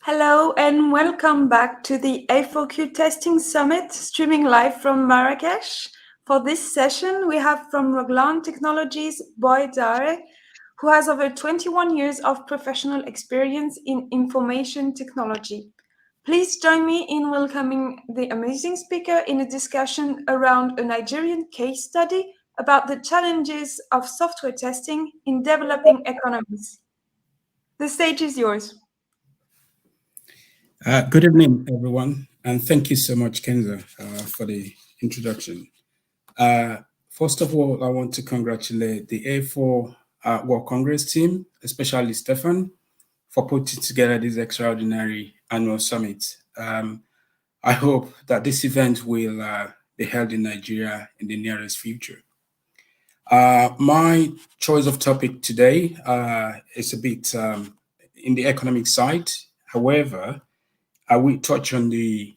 Hello and welcome back to the A4Q Testing Summit, streaming live from Marrakesh. For this session, we have from Roglan Technologies, Boy Dare, who has over 21 years of professional experience in information technology. Please join me in welcoming the amazing speaker in a discussion around a Nigerian case study about the challenges of software testing in developing economies. The stage is yours. Good evening, everyone, and thank you so much, Kenza, for the introduction. First of all, I want to congratulate the A4 World Congress team, especially Stefan, for putting together this extraordinary annual summit. I hope that this event will be held in Nigeria in the nearest future. My choice of topic today is a bit in the economic side. However, I will touch on the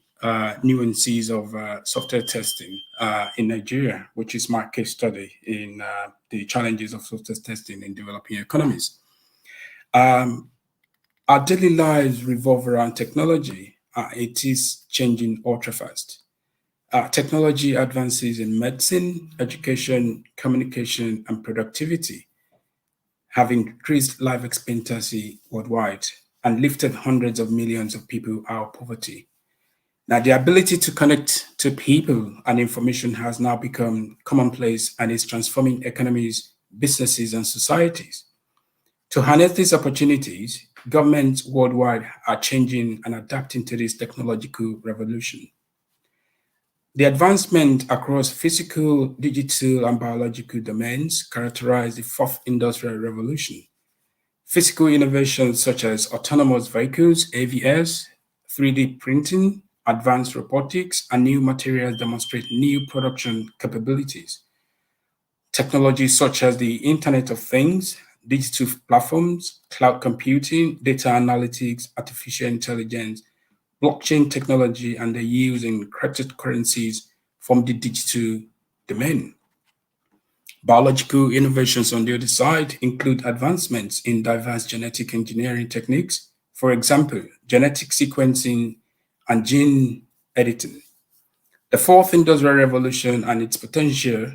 nuances of software testing in Nigeria, which is my case study in the challenges of software testing in developing economies. Our daily lives revolve around technology. It is changing ultra fast. Technology advances in medicine, education, communication, and productivity have increased life expectancy worldwide and lifted hundreds of millions of people out of poverty. Now, the ability to connect to people and information has now become commonplace and is transforming economies, businesses, and societies. To harness these opportunities, governments worldwide are changing and adapting to this technological revolution. The advancement across physical, digital, and biological domains characterize the fourth industrial revolution. Physical innovations such as autonomous vehicles, AVS, 3D printing, advanced robotics, and new materials demonstrate new production capabilities. Technologies such as the Internet of Things, digital platforms, cloud computing, data analytics, artificial intelligence, blockchain technology, and the use in cryptocurrencies from the digital domain. Biological innovations on the other side include advancements in diverse genetic engineering techniques, for example, genetic sequencing and gene editing. The fourth industrial revolution and its potential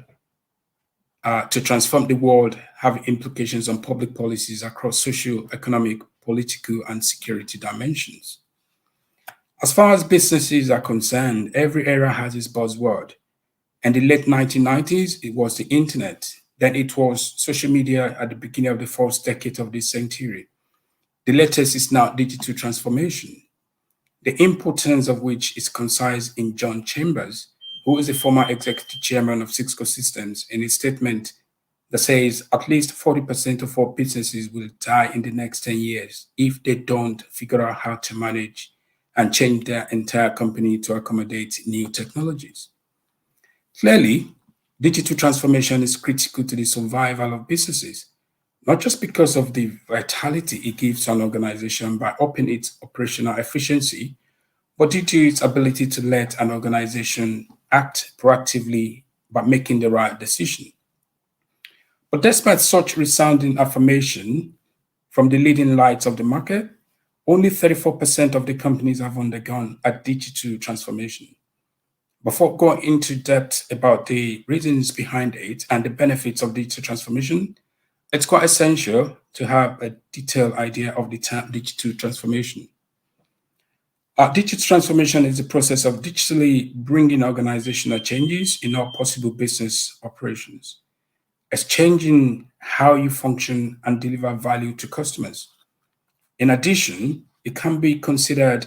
to transform the world have implications on public policies across social, economic, political, and security dimensions. As far as businesses are concerned, every era has its buzzword. In the late 1990s, it was the internet. Then it was social media at the beginning of the first decade of this century. The latest is now digital transformation, the importance of which is concise in John Chambers, who is the former executive chairman of Cisco Systems, in his statement that says at least 40% of all businesses will die in the next 10 years if they don't figure out how to manage and change their entire company to accommodate new technologies. Clearly, digital transformation is critical to the survival of businesses, not just because of the vitality it gives to an organization by upping its operational efficiency, but due to its ability to let an organization act proactively by making the right decision. But despite such resounding affirmation from the leading lights of the market, only 34% of the companies have undergone a digital transformation. Before going into depth about the reasons behind it and the benefits of digital transformation, it's quite essential to have a detailed idea of the term digital transformation. Digital transformation is the process of digitally bringing organizational changes in all possible business operations. It's changing how you function and deliver value to customers. In addition, it can be considered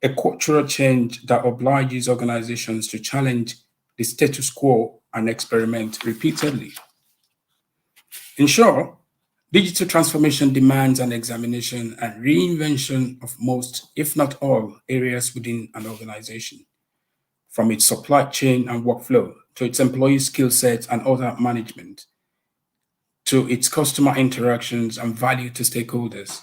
a cultural change that obliges organizations to challenge the status quo and experiment repeatedly. In short, digital transformation demands an examination and reinvention of most, if not all, areas within an organization, from its supply chain and workflow to its employee skill sets and other management, to its customer interactions and value to stakeholders.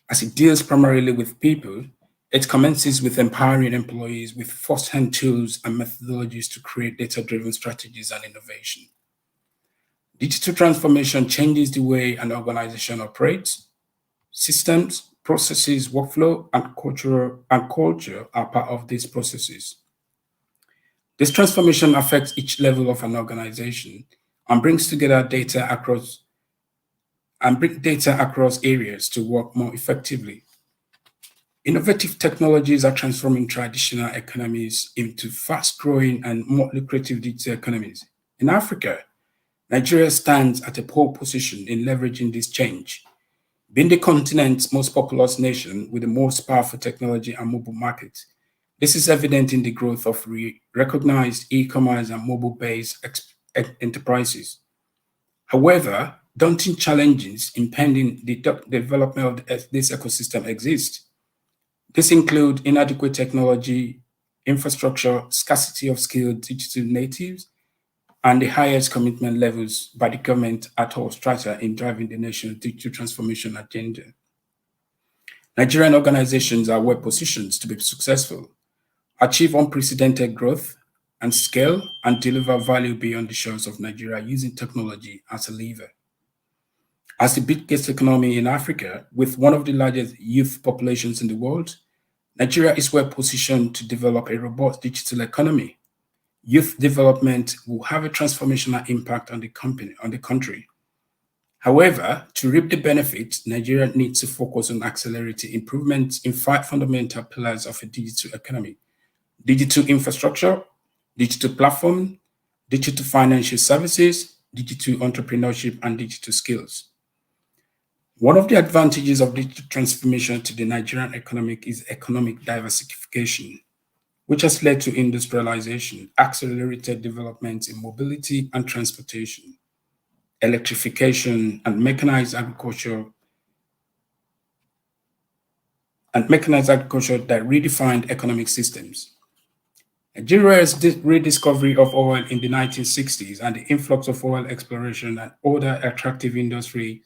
As it deals primarily with people, it commences with empowering employees with first-hand tools and methodologies to create data-driven strategies and innovation. Digital transformation changes the way an organization operates, systems, processes, workflow, and culture are part of these processes. This transformation affects each level of an organization and brings together data across areas to work more effectively. Innovative technologies are transforming traditional economies into fast-growing and more lucrative digital economies. In Africa, Nigeria stands at a pole position in leveraging this change, being the continent's most populous nation with the most powerful technology and mobile market. This is evident in the growth of recognized e-commerce and mobile-based enterprises. However, daunting challenges impending the development of this ecosystem exist. This include inadequate technology, infrastructure, scarcity of skilled digital natives, and the highest commitment levels by the government at all strata in driving the nation's digital transformation agenda. Nigerian organizations are well positioned to be successful, achieve unprecedented growth and scale, and deliver value beyond the shores of Nigeria using technology as a lever. As the biggest economy in Africa, with one of the largest youth populations in the world, Nigeria is well positioned to develop a robust digital economy. Youth development will have a transformational impact on the country. However, to reap the benefits, Nigeria needs to focus on accelerating improvements in 5 fundamental pillars of a digital economy: digital infrastructure, digital platform, digital financial services, digital entrepreneurship, and digital skills. One of the advantages of digital transformation to the Nigerian economic is economic diversification, which has led to industrialization, accelerated developments in mobility and transportation, electrification, and mechanized agriculture that redefined economic systems. Nigeria's rediscovery of oil in the 1960s and the influx of oil exploration and other attractive industries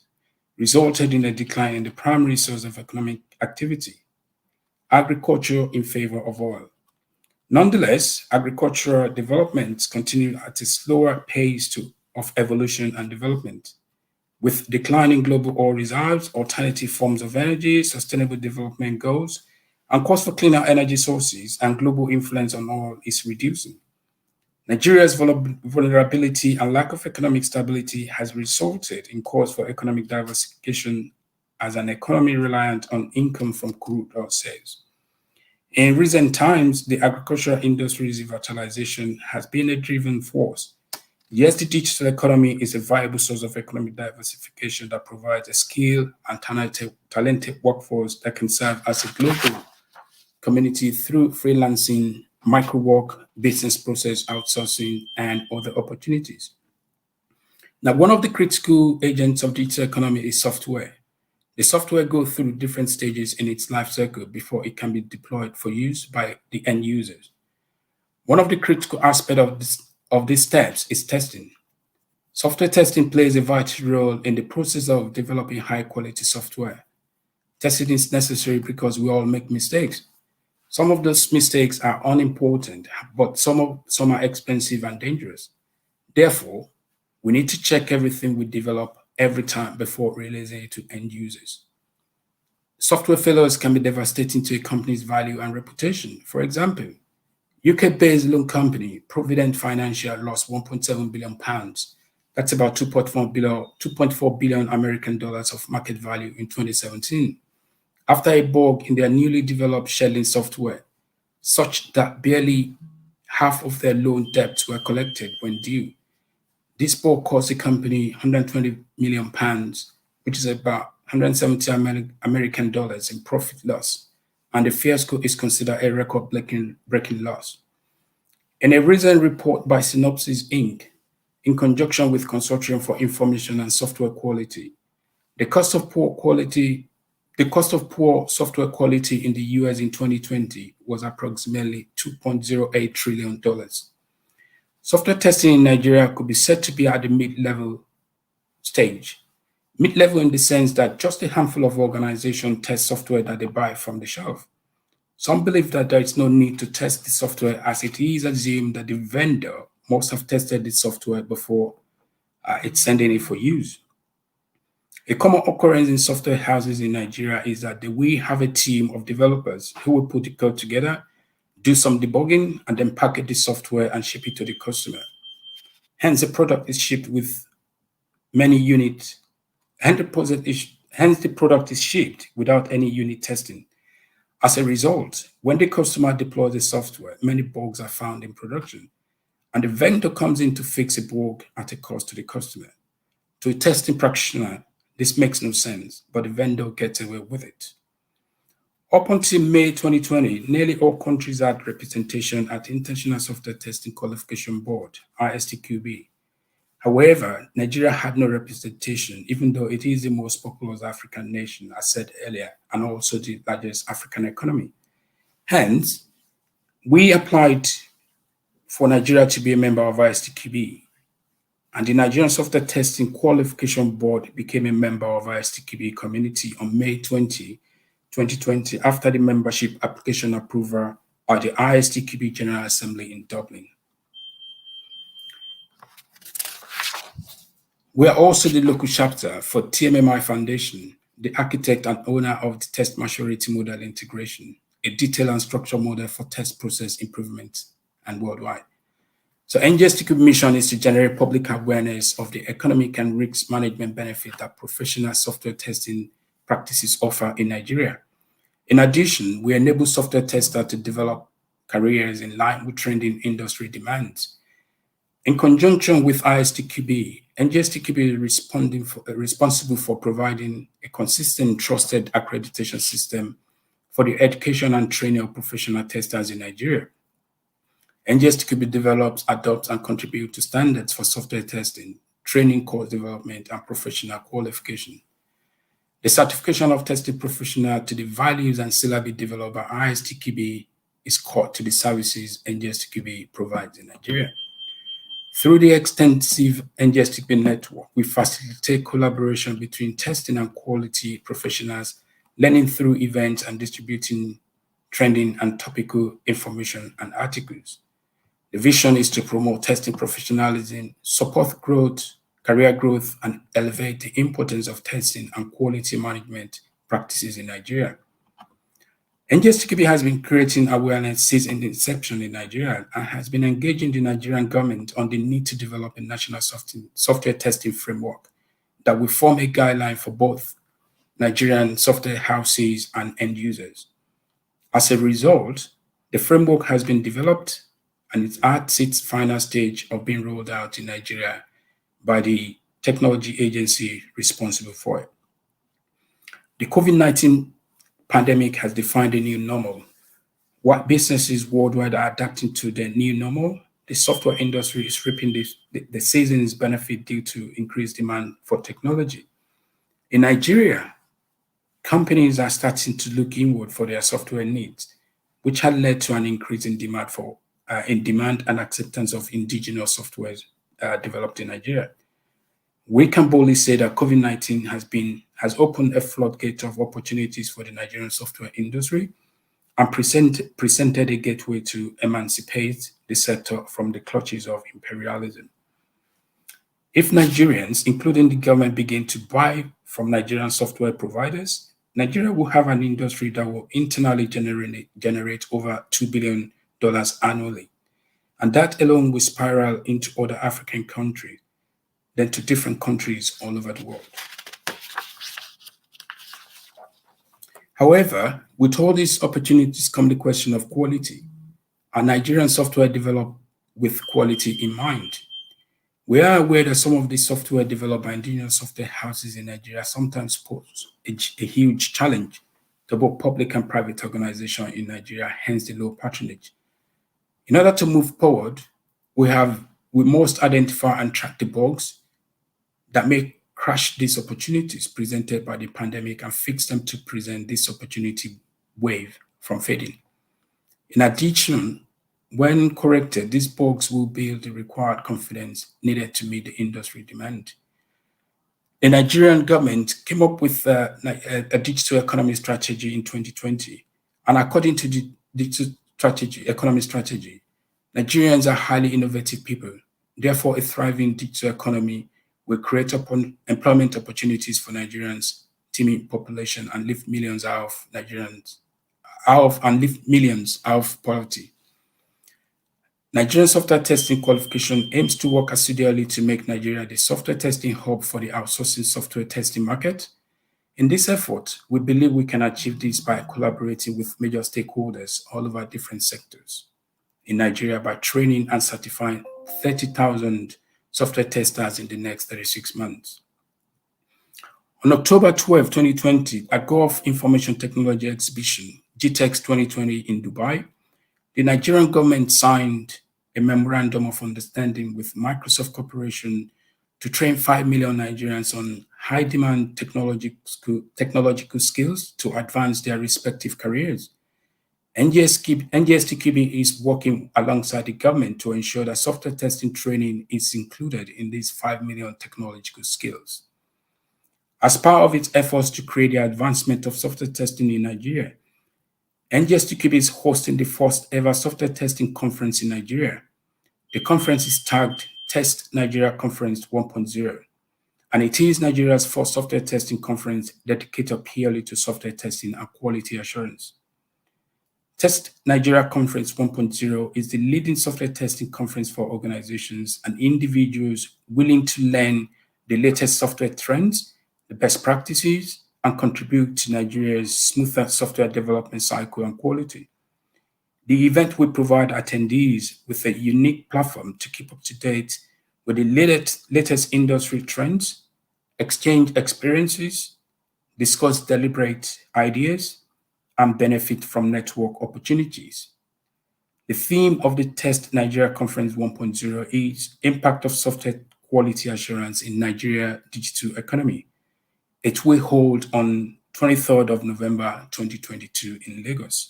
resulted in a decline in the primary source of economic activity, agriculture in favor of oil. Nonetheless, agricultural developments continued at a slower pace of evolution and development. With declining global oil reserves, alternative forms of energy, sustainable development goals, and cost for cleaner energy sources and global influence on oil is reducing. Nigeria's vulnerability and lack of economic stability has resulted in calls for economic diversification as an economy reliant on income from crude oil sales. In recent times, the agricultural industry's revitalization has been a driving force. Yes, the digital economy is a viable source of economic diversification that provides a skilled and talented workforce that can serve as a global community through freelancing, micro-work, business process outsourcing, and other opportunities. Now, one of the critical agents of digital economy is software. The software goes through different stages in its life cycle before it can be deployed for use by the end users. One of the critical aspects of these steps is testing. Software testing plays a vital role in the process of developing high-quality software. Testing is necessary because we all make mistakes. Some of those mistakes are unimportant, but some are expensive and dangerous. Therefore, we need to check everything we develop every time before releasing it to end users. Software failures can be devastating to a company's value and reputation. For example, UK-based loan company Provident Financial lost £1.7 billion. That's about 2.4 billion American dollars of market value in 2017. After a bug in their newly developed scheduling software, such that barely half of their loan debts were collected when due. This bug cost the company £120 million, which is about 170 American dollars in profit loss, and the fiasco is considered a record-breaking loss. In a recent report by Synopsys Inc., in conjunction with Consortium for Information and Software Quality, the cost of poor software quality in the US in 2020 was approximately $2.08 trillion. Software testing in Nigeria could be said to be at the mid-level stage. Mid-level in the sense that just a handful of organizations test software that they buy from the shelf. Some believe that there is no need to test the software as it is assumed that the vendor must have tested the software before it's sending it for use. A common occurrence in software houses in Nigeria is that they will have a team of developers who will put the code together, do some debugging, and then package the software and ship it to the customer. Hence, the product is shipped with many units. Hence, the product is shipped without any unit testing. As a result, when the customer deploys the software, many bugs are found in production, and the vendor comes in to fix a bug at a cost to the customer. To a testing practitioner, this makes no sense, but the vendor gets away with it. Up until May 2020, nearly all countries had representation at the International Software Testing Qualification Board, ISTQB. However, Nigeria had no representation, even though it is the most populous African nation, as said earlier, and also the largest African economy. Hence, we applied for Nigeria to be a member of ISTQB, and the Nigerian Software Testing Qualification Board became a member of ISTQB community on May 20, 2020, after the membership application approval at the ISTQB General Assembly in Dublin. We are also the local chapter for TMMI Foundation, the architect and owner of the Test Maturity Model Integration, a detailed and structured model for test process improvement and worldwide. So NGSTQB mission is to generate public awareness of the economic and risk management benefit that professional software testing practices offer in Nigeria. In addition, we enable software testers to develop careers in line with trending industry demands. In conjunction with ISTQB, NGSTQB is responsible for providing a consistent, trusted accreditation system for the education and training of professional testers in Nigeria. NGSTQB develops, adopts, and contributes to standards for software testing, training course development, and professional qualification. The certification of testing professional to the values and syllabi developed by ISTQB is core to the services NGSTQB provides in Nigeria. Through the extensive NGSTQB network, we facilitate collaboration between testing and quality professionals, learning through events and distributing trending and topical information and articles. The vision is to promote testing professionalism, support growth, career growth, and elevate the importance of testing and quality management practices in Nigeria. NGSTQB has been creating awareness since its inception in Nigeria and has been engaging the Nigerian government on the need to develop a national software testing framework that will form a guideline for both Nigerian software houses and end users. As a result, the framework has been developed and it's at its final stage of being rolled out in Nigeria by the technology agency responsible for it. The COVID-19 pandemic has defined a new normal. What businesses worldwide are adapting to the new normal, the software industry is reaping the season's benefit due to increased demand for technology. In Nigeria, companies are starting to look inward for their software needs, which had led to an increase in demand and acceptance of indigenous software developed in Nigeria. We can boldly say that COVID-19 has opened a floodgate of opportunities for the Nigerian software industry and presented a gateway to emancipate the sector from the clutches of imperialism. If Nigerians, including the government, begin to buy from Nigerian software providers, Nigeria will have an industry that will internally generate over $2 billion annually. And that alone will spiral into other African countries, then to different countries all over the world. However, with all these opportunities come the question of quality. Are Nigerian software developed with quality in mind? We are aware that some of the software developed by indigenous software houses in Nigeria sometimes pose a huge challenge to both public and private organizations in Nigeria, hence the low patronage. In order to move forward, we must identify and track the bugs that may crash these opportunities presented by the pandemic and fix them to prevent this opportunity wave from fading. In addition, when corrected, these bugs will build the required confidence needed to meet the industry demand. The Nigerian government came up with a digital economy strategy in 2020. And according to the digital economy strategy, Nigerians are highly innovative people. Therefore, a thriving digital economy will create employment opportunities for Nigerians, teeming population, and lift millions out of poverty. Nigerian software testing qualification aims to work assiduously to make Nigeria the software testing hub for the outsourcing software testing market. In this effort, we believe we can achieve this by collaborating with major stakeholders all over different sectors in Nigeria by training and certifying 30,000 software testers in the next 36 months. On October 12, 2020, at Gulf Information Technology Exhibition, GTEx 2020 in Dubai, the Nigerian government signed a memorandum of understanding with Microsoft Corporation to train 5 million Nigerians on high-demand technological skills to advance their respective careers. ISTQB is working alongside the government to ensure that software testing training is included in these 5 million technological skills. As part of its efforts to create the advancement of software testing in Nigeria, ISTQB is hosting the first ever software testing conference in Nigeria. The conference is tagged Test Nigeria Conference 1.0, and it is Nigeria's first software testing conference dedicated purely to software testing and quality assurance. Test Nigeria Conference 1.0 is the leading software testing conference for organizations and individuals willing to learn the latest software trends, the best practices, and contribute to Nigeria's smoother software development cycle and quality. The event will provide attendees with a unique platform to keep up to date with the latest industry trends, exchange experiences, discuss deliberate ideas, and benefit from network opportunities. The theme of the Test Nigeria Conference 1.0 is Impact of Software Quality Assurance in Nigeria Digital Economy. It will hold on 23rd of November 2022 in Lagos.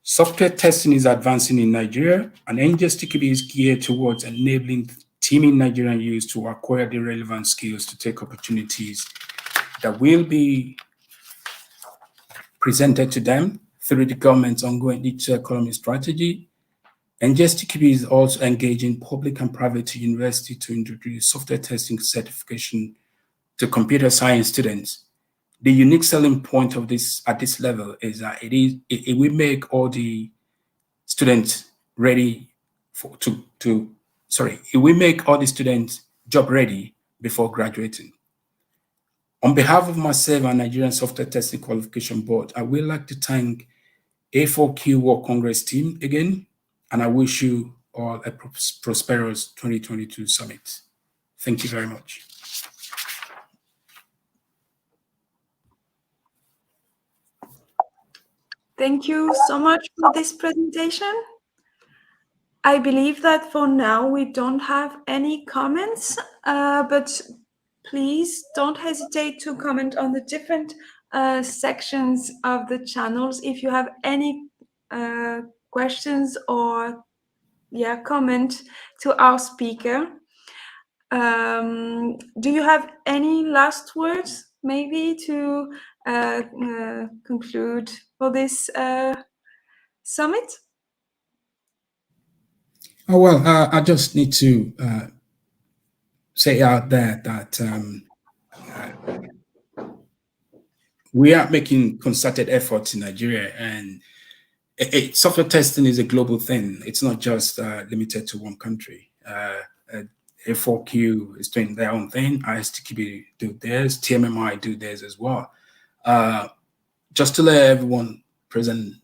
Software testing is advancing in Nigeria, and ISTQB is geared towards enabling teaming Nigerian youth to acquire the relevant skills to take opportunities that will be presented to them through the government's ongoing digital economy strategy. ISTQB is also engaging public and private universities to introduce software testing certification to computer science students. The unique selling point of this at this level is that it will make all the students ready it will make all the students job ready before graduating. On behalf of myself and Nigerian Software Testing Qualification Board, I would like to thank A4Q World Congress team again, and I wish you all a prosperous 2022 summit. Thank you very much. Thank you so much for this presentation. I believe that for now we don't have any comments, but please don't hesitate to comment on the different sections of the channels if you have any questions or comment to our speaker. Do you have any last words maybe to conclude for this summit? Oh, well, I just need to say out there that we are making concerted efforts in Nigeria, and software testing is a global thing. It's not just limited to one country. A4Q is doing their own thing. ISTQB do theirs. TMMI do theirs as well. Just to let everyone present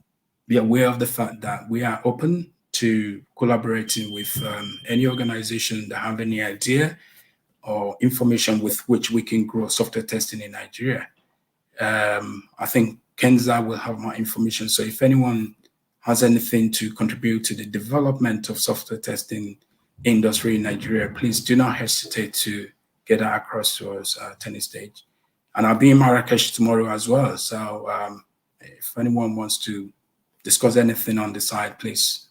be aware of the fact that we are open to collaborating with any organization that have any idea or information with which we can grow software testing in Nigeria. I think Kenza will have my information. So if anyone has anything to contribute to the development of software testing industry in Nigeria, please do not hesitate to get that across to us at any stage. And I'll be in Marrakesh tomorrow as well. So if anyone wants to discuss anything on the side, please.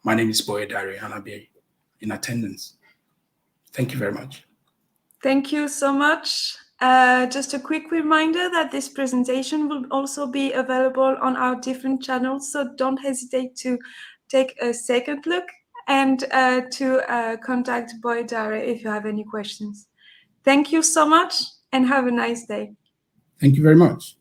My name is Boye Dari, and I'll be in attendance. Thank you very much. Thank you so much. Just a quick reminder that this presentation will also be available on our different channels, so don't hesitate to take a second look and to contact Boy Dare if you have any questions. Thank you so much and have a nice day. Thank you very much.